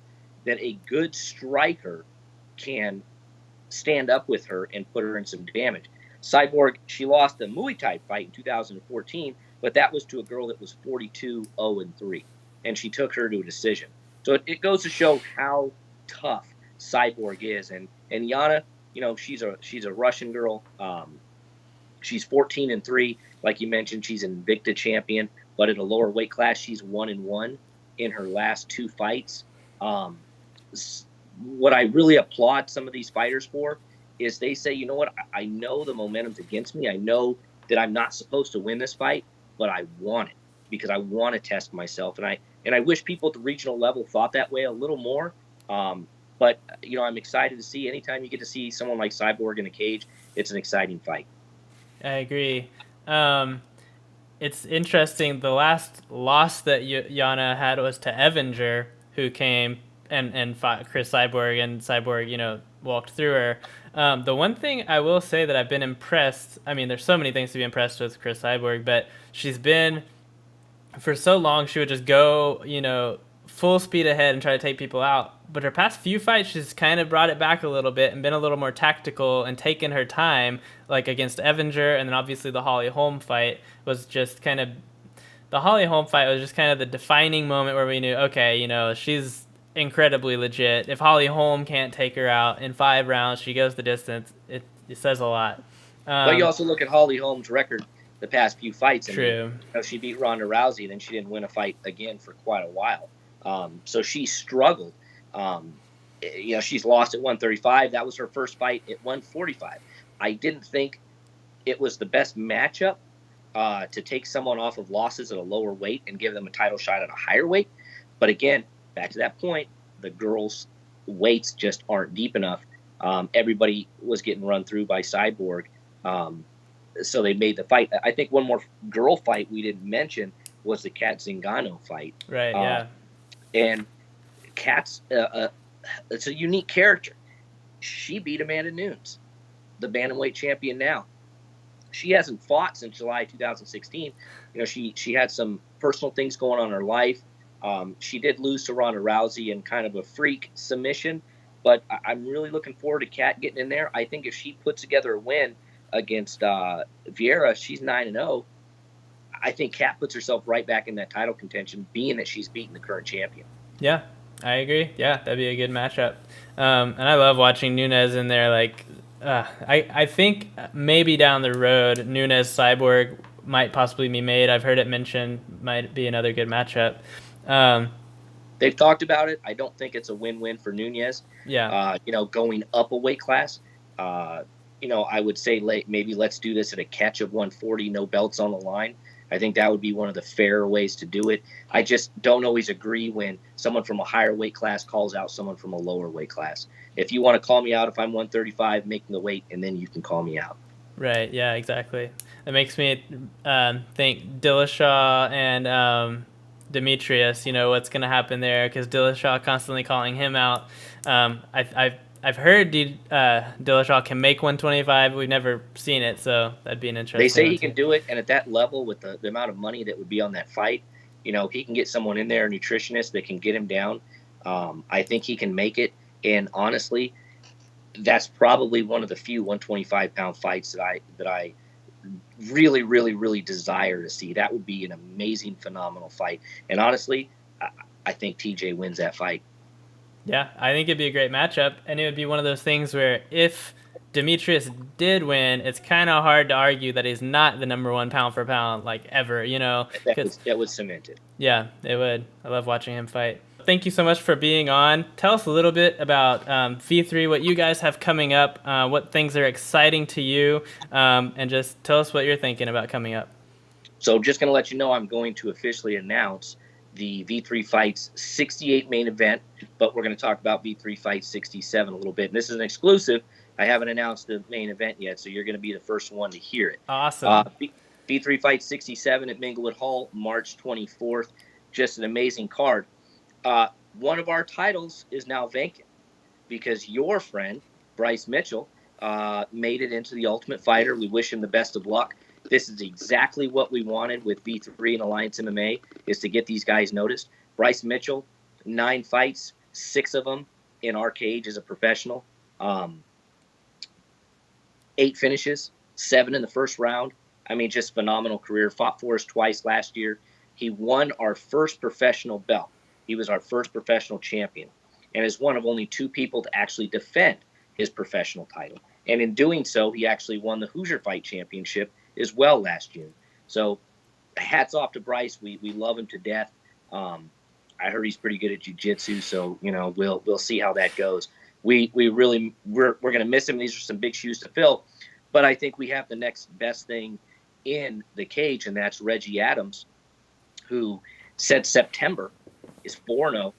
that a good striker can stand up with her and put her in some damage. Cyborg, she lost the Muay Thai fight in 2014, but that was to a girl that was 42-0-3, and she took her to a decision. So it goes to show how tough Cyborg is, and Yana, she's a Russian girl. She's 14-3, like you mentioned. She's an Invicta champion, but at a lower weight class, she's 1-1 in her last 2 fights. What I really applaud some of these fighters for is they say, you know what, I know the momentum's against me. I know that I'm not supposed to win this fight, but I want it because I want to test myself. And I wish people at the regional level thought that way a little more. But, I'm excited to see anytime you get to see someone like Cyborg in a cage, it's an exciting fight. I agree. It's interesting. The last loss that Yana had was to Evinger, who came and fought Chris Cyborg, and Cyborg, walked through her. The one thing I will say that I've been impressed, I mean, there's so many things to be impressed with Chris Cyborg, but she's been, for so long, she would just go, full speed ahead and try to take people out. But her past few fights, she's kind of brought it back a little bit and been a little more tactical and taken her time, like against Evinger, and then obviously the Holly Holm fight was just kind of, the Holly Holm fight was just kind of the defining moment where we knew, okay, she's incredibly legit. If Holly Holm can't take her out in 5 rounds, she goes the distance. It says a lot. But you also look at Holly Holm's record the past few fights. True. She beat Ronda Rousey, then she didn't win a fight again for quite a while. So she struggled. She's lost at 135. That was her first fight at 145. I didn't think it was the best matchup to take someone off of losses at a lower weight and give them a title shot at a higher weight. But again, back to that point, the girls' weights just aren't deep enough. Everybody was getting run through by Cyborg. So they made the fight. I think one more girl fight we didn't mention was the Kat Zingano fight. Right, yeah. And Kat's it's a unique character. She beat Amanda Nunes, the bantamweight champion now. She hasn't fought since July 2016. She had some personal things going on in her life. She did lose to Ronda Rousey in kind of a freak submission, but I'm really looking forward to Kat getting in there. I think if she puts together a win against Vieira, she's 9-0. I think Kat puts herself right back in that title contention, being that she's beaten the current champion. Yeah, I agree. Yeah, that'd be a good matchup. And I love watching Nunes in there. I think maybe down the road, Nunes Cyborg might possibly be made. I've heard it mentioned might be another good matchup. They've talked about it. I don't think it's a win-win for Nunes. Yeah. Going up a weight class. I would say maybe let's do this at a catch of 140, no belts on the line. I think that would be one of the fairer ways to do it. I just don't always agree when someone from a higher weight class calls out someone from a lower weight class. If you want to call me out if I'm 135, make the weight, and then you can call me out. Right. Yeah. Exactly. It makes me think Dillashaw and Demetrius. What's going to happen there because Dillashaw constantly calling him out. I've heard Dillashaw can make 125. We've never seen it, so that'd be an interesting. They say he can do it, and at that level, with the amount of money that would be on that fight, he can get someone in there, a nutritionist that can get him down. I think he can make it, and honestly, that's probably one of the few 125-pound fights that I really, really, really desire to see. That would be an amazing, phenomenal fight, and honestly, I think TJ wins that fight. Yeah, I think it'd be a great matchup, and it would be one of those things where if Demetrius did win, it's kind of hard to argue that he's not the number one pound for pound ever, That would cement it. Yeah, it would. I love watching him fight. Thank you so much for being on. Tell us a little bit about V3, what you guys have coming up, what things are exciting to you, and just tell us what you're thinking about coming up. So just going to let you know I'm going to officially announce the V3 Fights 68 main event, but we're going to talk about V3 Fights 67 a little bit. And this is an exclusive. I haven't announced the main event yet, so you're going to be the first one to hear it. Awesome. V3 Fights 67 at Minglewood Hall, March 24th. Just an amazing card. One of our titles is now vacant because your friend, Bryce Mitchell, made it into the Ultimate Fighter. We wish him the best of luck. This is exactly what we wanted with V3 and Alliance MMA, is to get these guys noticed. Bryce Mitchell, 9 fights, 6 of them in our cage as a professional. 8 finishes, 7 in the first round. I mean, just phenomenal career. Fought for us twice last year. He won our first professional belt. He was our first professional champion and is one of only 2 people to actually defend his professional title. And in doing so, he actually won the Hoosier Fight Championship as well last June. So hats off to Bryce. We love him to death. I heard he's pretty good at jiu-jitsu, so we'll see how that goes. We're going to miss him. These are some big shoes to fill, but I think we have the next best thing in the cage, and that's Reggie Adams, who said September is 4-0,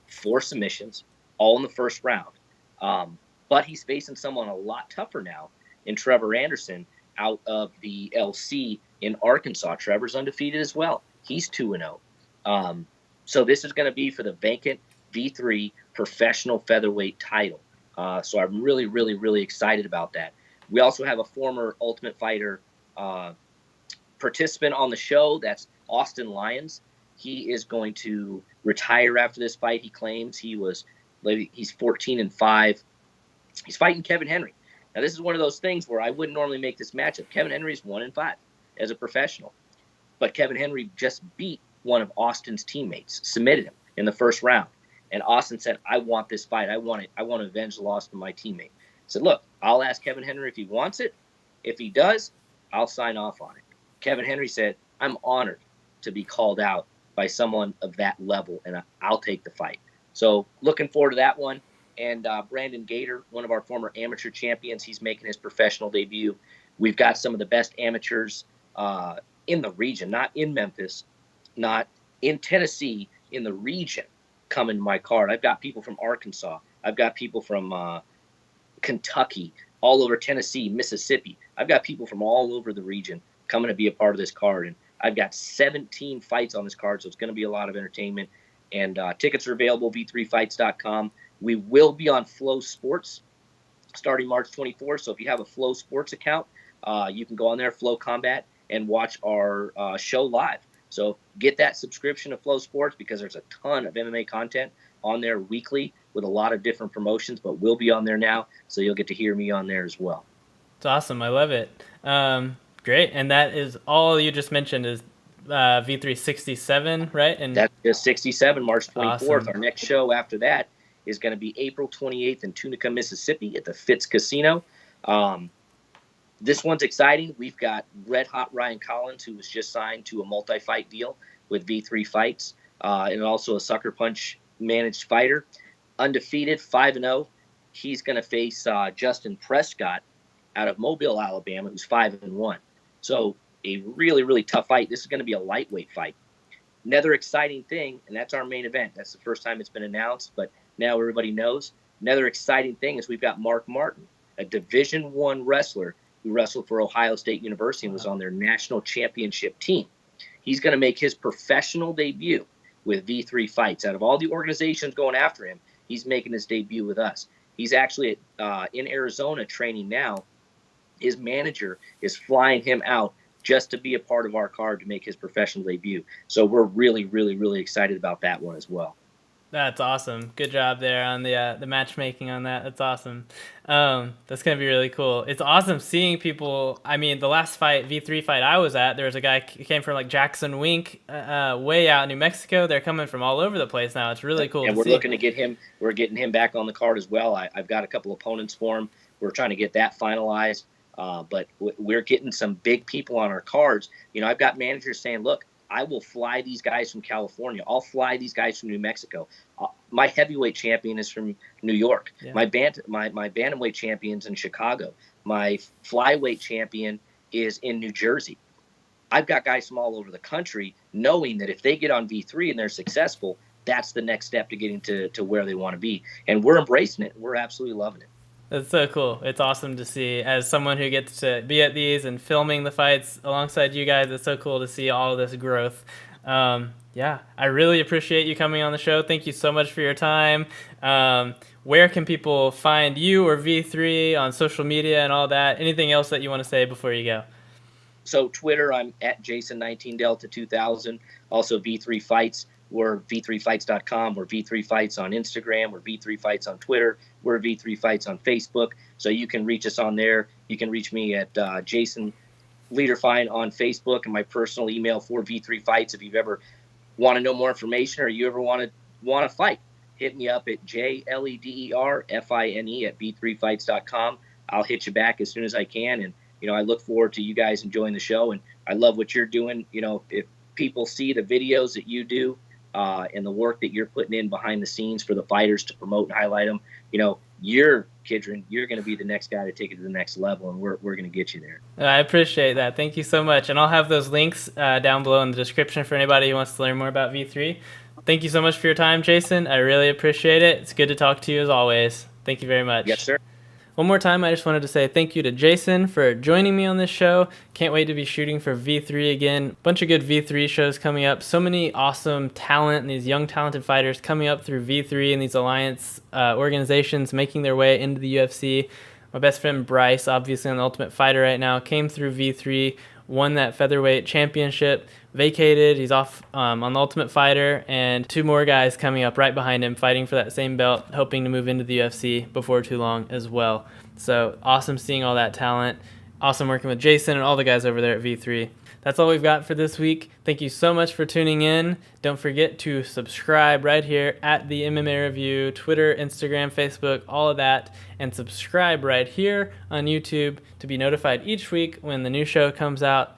4 submissions, all in the first round. But he's facing someone a lot tougher now in Trevor Anderson out of the LC in Arkansas. Trevor's undefeated as well. He's 2-0. So this is going to be for the vacant V3 professional featherweight title. So I'm really, really, really excited about that. We also have a former Ultimate Fighter participant on the show. That's Austin Lyons. He is going to retire after this fight. He claims he's 14-5. He's fighting Kevin Henry. Now, this is one of those things where I wouldn't normally make this matchup. Kevin Henry's 1-5 as a professional. But Kevin Henry just beat one of Austin's teammates, submitted him in the first round. And Austin said, I want this fight. I want it. I want to avenge the loss of my teammate. I said, look, I'll ask Kevin Henry if he wants it. If he does, I'll sign off on it. Kevin Henry said, I'm honored to be called out by someone of that level, and I'll take the fight. So looking forward to that one. And Brandon Gator, one of our former amateur champions, he's making his professional debut. We've got some of the best amateurs in the region, not in Memphis, not in Tennessee, in the region coming to my card. I've got people from Arkansas. I've got people from Kentucky, all over Tennessee, Mississippi. I've got people from all over the region coming to be a part of this card. And I've got 17 fights on this card, so it's going to be a lot of entertainment. And tickets are available, v3fights.com. We will be on Flow Sports starting March 24th. So if you have a Flow Sports account, you can go on there, Flow Combat, and watch our show live. So get that subscription to Flow Sports because there's a ton of MMA content on there weekly with a lot of different promotions, but we'll be on there now, so you'll get to hear me on there as well. It's awesome. I love it. Great. And that is all you just mentioned is V367, right? And that's just 67, March 24th. Awesome. Our next show after that is going to be April 28th in Tunica, Mississippi at the Fitz Casino. This one's exciting. We've got Red Hot Ryan Collins, who was just signed to a multi-fight deal with V3 Fights, and also a Sucker Punch managed fighter. Undefeated, 5-0. He's going to face Justin Prescott out of Mobile, Alabama, who's 5-1. So a really, really tough fight. This is going to be a lightweight fight. Another exciting thing, and that's our main event. That's the first time it's been announced, but now everybody knows. Another exciting thing is we've got Mark Martin, a Division I wrestler who wrestled for Ohio State University and was on their national championship team. He's going to make his professional debut with V3 Fights. Out of all the organizations going after him, he's making his debut with us. He's actually in Arizona training now. His manager is flying him out just to be a part of our card to make his professional debut. So we're really, really, really excited about that one as well. That's awesome. Good job there on the matchmaking on that. That's awesome. That's going to be really cool. It's awesome seeing people. I mean, the last fight, V3 fight I was at, there was a guy who came from like Jackson Wink, way out in New Mexico. They're coming from all over the place now. It's really cool and to we're see. Looking to get him. We're getting him back on the card as well. I've got a couple opponents for him. We're trying to get that finalized. But we're getting some big people on our cards. You know, I've got managers saying, look, I will fly these guys from California. I'll fly these guys from New Mexico. My heavyweight champion is from New York. Yeah. My bantamweight champion's in Chicago. My flyweight champion is in New Jersey. I've got guys from all over the country knowing that if they get on V3 and they're successful, that's the next step to getting to where they want to be. And we're embracing it. We're absolutely loving it. That's so cool. It's awesome to see. As someone who gets to be at these and filming the fights alongside you guys, it's so cool to see all of this growth. Yeah, I really appreciate you coming on the show. Thank you so much for your time. Where can people find you or V3 on social media and all that? Anything else that you want to say before you go? So Twitter, I'm at Jason19Delta2000. Also V3 Fights. We're v3fights.com. We're V3 Fights on Instagram. We're V3 Fights on Twitter. We're V3 Fights on Facebook. So you can reach us on there. You can reach me at Jason Lederfine on Facebook, and my personal email for V3 Fights. If you've ever want to know more information or you ever want to fight, hit me up at jlederfine at v3fights.com. I'll hit you back as soon as I can. And, you know, I look forward to you guys enjoying the show, and I love what you're doing. You know, if people see the videos that you do, and the work that you're putting in behind the scenes for the fighters to promote and highlight them, you know, you're going to be the next guy to take it to the next level, and we're going to get you there. I appreciate that. Thank you so much. And I'll have those links down below in the description for anybody who wants to learn more about V3. Thank you so much for your time, Jason. I really appreciate it. It's good to talk to you as always. Thank you very much. Yes, sir. One more time, I just wanted to say thank you to Jason for joining me on this show. Can't wait to be shooting for V3 again. Bunch of good V3 shows coming up. So many awesome talent and these young talented fighters coming up through V3 and these alliance organizations making their way into the UFC. My best friend Bryce, obviously on The Ultimate Fighter right now, came through V3, won that featherweight championship, vacated. He's off on The Ultimate Fighter, and two more guys coming up right behind him fighting for that same belt, hoping to move into the UFC before too long as well. So awesome seeing all that talent. Awesome working with Jason and all the guys over there at V3. That's all we've got for this week. Thank you so much for tuning in. Don't forget to subscribe right here at the MMA Review, Twitter, Instagram, Facebook, all of that. And subscribe right here on YouTube to be notified each week when the new show comes out.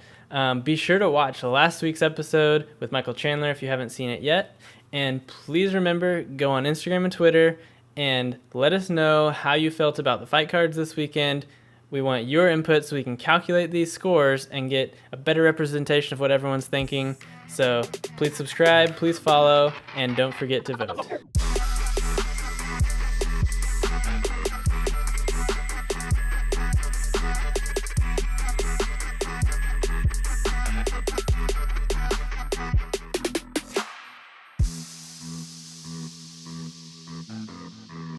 Be sure to watch last week's episode with Michael Chandler if you haven't seen it yet. And please remember, go on Instagram and Twitter and let us know how you felt about the fight cards this weekend. We want your input so we can calculate these scores and get a better representation of what everyone's thinking. So please subscribe, please follow, and don't forget to vote.